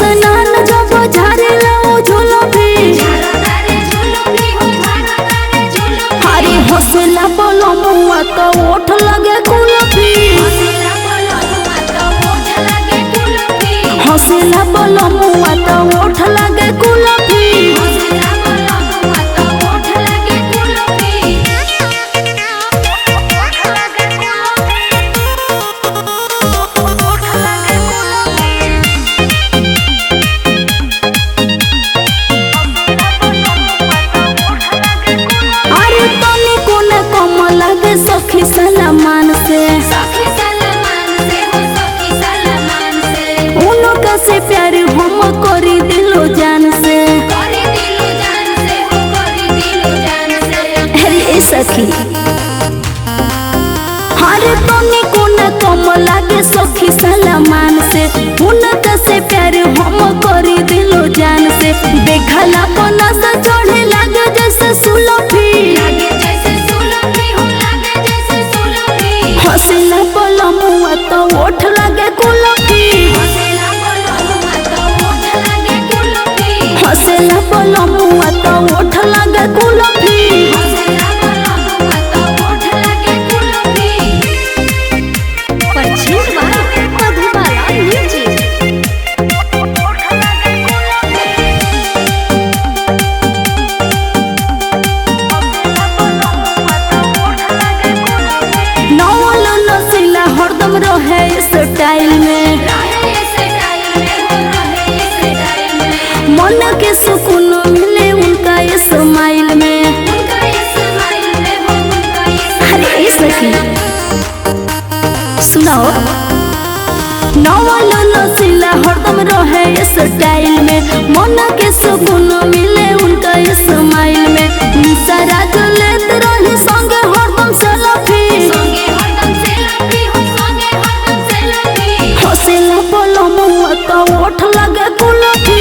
स्नान जब झारेला ओ झुलफी अरे हौसला बोलो मुआ तो ओठ लगे कुल्फी हौसला बोलो मुआ तो ओठ लगे कुल्फी सखी सलमान से उनका से प्यार हम करी दिलो जान से अरे सखी हरे तनी कोना कम लागे सखी सलमान से उनका से प्यार हम करी दिलो जान से देखला पना से चढ़े लागे जैसे सुलफी हौसला बोलो मुआ तो ओठ लगे कुल्फी हौसला बोलो मुआ तो ओठ लगे कुल्फी हरदम रहे स्टाइल में मन के सुकून मिले उनका स्माइल में अरे सखी सुनाओ नौवाला नसीला हरदम रहे स्टाइल में मन के सुकून मिले उनका स्माइल में सारा लेत रही संगे हरदम सेल्फी हौसला बोलो मुआ तो ओठ लगे कुल्फी